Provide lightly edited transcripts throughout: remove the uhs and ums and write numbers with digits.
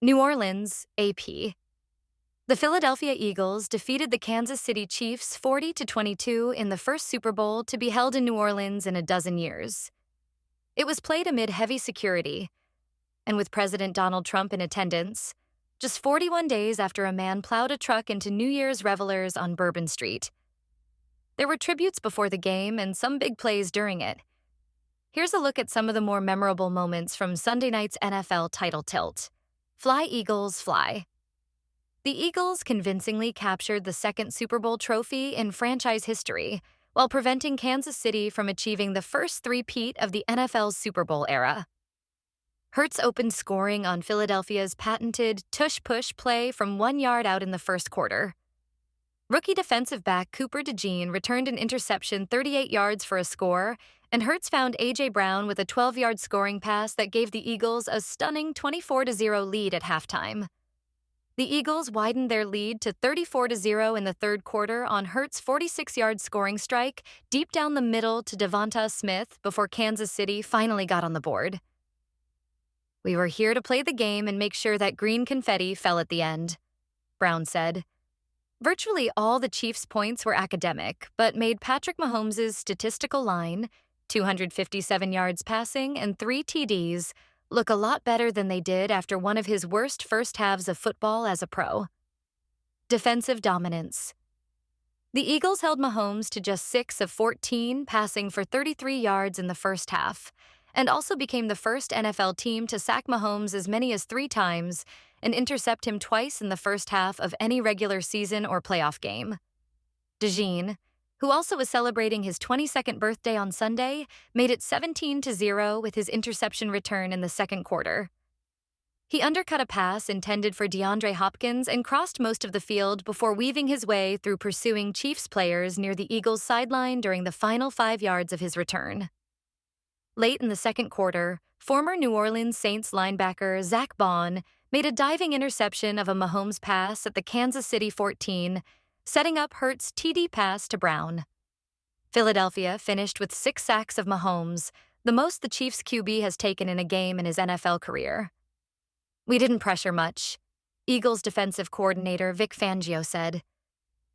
New Orleans, AP. The Philadelphia Eagles defeated the Kansas City Chiefs 40-22 in the first Super Bowl to be held in New Orleans in a dozen years. It was played amid heavy security, and with President Donald Trump in attendance, just 41 days after a man plowed a truck into New Year's revelers on Bourbon Street. There were tributes before the game and some big plays during it. Here's a look at some of the more memorable moments from Sunday night's NFL title tilt. Fly, Eagles, fly. The Eagles convincingly captured the second Super Bowl trophy in franchise history, while preventing Kansas City from achieving the first three-peat of the NFL's Super Bowl era. Hurts opened scoring on Philadelphia's patented tush-push play from 1 yard out in the first quarter. Rookie defensive back Cooper DeJean returned an interception 38 yards for a score, and Hurts found A.J. Brown with a 12-yard scoring pass that gave the Eagles a stunning 24-0 lead at halftime. The Eagles widened their lead to 34-0 in the third quarter on Hurts' 46-yard scoring strike deep down the middle to Devonta Smith before Kansas City finally got on the board. "We were here to play the game and make sure that green confetti fell at the end," Brown said. Virtually all the Chiefs' points were academic, but made Patrick Mahomes' statistical line, 257 yards passing and 3 TDs, look a lot better than they did after one of his worst first halves of football as a pro. Defensive dominance. The Eagles held Mahomes to just 6 of 14, passing for 33 yards in the first half, and also became the first NFL team to sack Mahomes as many as 3 times and intercept him twice in the first half of any regular season or playoff game. DeJean, who also was celebrating his 22nd birthday on Sunday, made it 17-0 with his interception return in the second quarter. He undercut a pass intended for DeAndre Hopkins and crossed most of the field before weaving his way through pursuing Chiefs players near the Eagles' sideline during the final 5 yards of his return. Late in the second quarter, former New Orleans Saints linebacker Zach Bond made a diving interception of a Mahomes pass at the Kansas City 14, setting up Hurts' TD pass to Brown. Philadelphia finished with 6 sacks of Mahomes, the most the Chiefs QB has taken in a game in his NFL career. "We didn't pressure much," Eagles defensive coordinator Vic Fangio said.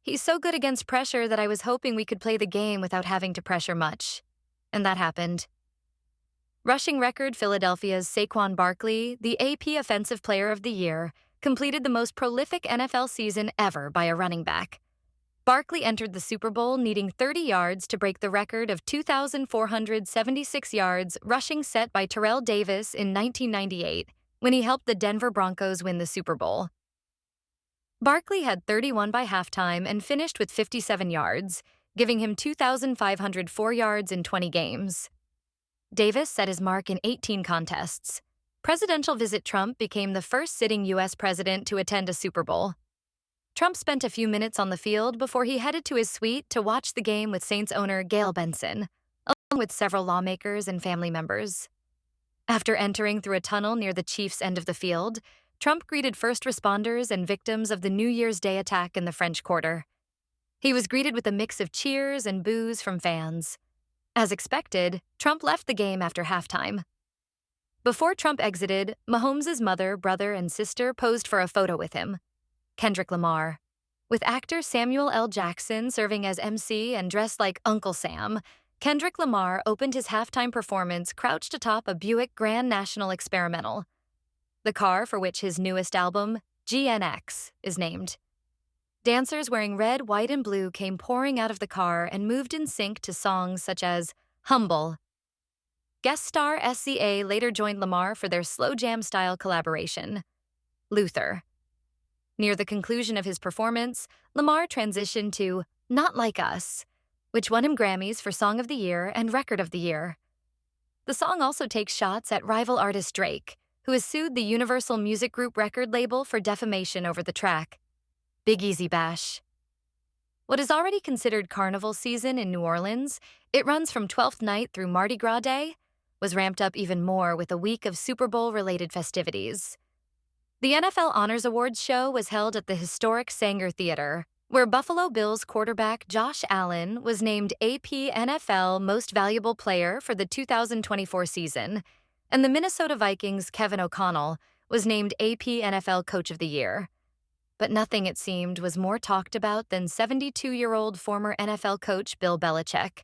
"He's so good against pressure that I was hoping we could play the game without having to pressure much." And that happened. Rushing record Philadelphia's Saquan Barkley, the AP Offensive Player of the Year, completed the most prolific NFL season ever by a running back. Barkley entered the Super Bowl needing 30 yards to break the record of 2,476 yards rushing set by Terrell Davis in 1998 when he helped the Denver Broncos win the Super Bowl. Barkley had 31 by halftime and finished with 57 yards, giving him 2,504 yards in 20 games. Davis set his mark in 18 contests. Presidential visit Trump became the first sitting U.S. president to attend a Super Bowl. Trump spent a few minutes on the field before he headed to his suite to watch the game with Saints owner Gayle Benson, along with several lawmakers and family members. After entering through a tunnel near the Chiefs' end of the field, Trump greeted first responders and victims of the New Year's Day attack in the French Quarter. He was greeted with a mix of cheers and boos from fans. As expected, Trump left the game after halftime. Before Trump exited, Mahomes' mother, brother, and sister posed for a photo with him. Kendrick Lamar. With actor Samuel L. Jackson serving as MC and dressed like Uncle Sam, Kendrick Lamar opened his halftime performance crouched atop a Buick Grand National Experimental, the car for which his newest album, GNX, is named. Dancers wearing red, white, and blue came pouring out of the car and moved in sync to songs such as Humble. Guest star SZA later joined Lamar for their slow jam-style collaboration, Luther. Near the conclusion of his performance, Lamar transitioned to Not Like Us, which won him Grammys for Song of the Year and Record of the Year. The song also takes shots at rival artist Drake, who has sued the Universal Music Group record label for defamation over the track. Big Easy Bash. What is already considered carnival season in New Orleans, it runs from 12th night through Mardi Gras Day, was ramped up even more with a week of Super Bowl-related festivities. The NFL Honors Awards show was held at the historic Sanger Theater, where Buffalo Bills quarterback Josh Allen was named AP NFL Most Valuable Player for the 2024 season, and the Minnesota Vikings' Kevin O'Connell was named AP NFL Coach of the Year. But nothing, it seemed, was more talked about than 72-year-old former NFL coach Bill Belichick,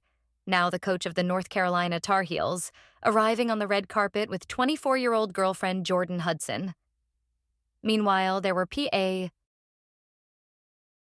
now the coach of the North Carolina Tar Heels, arriving on the red carpet with 24-year-old girlfriend Jordan Hudson. Meanwhile, there were PA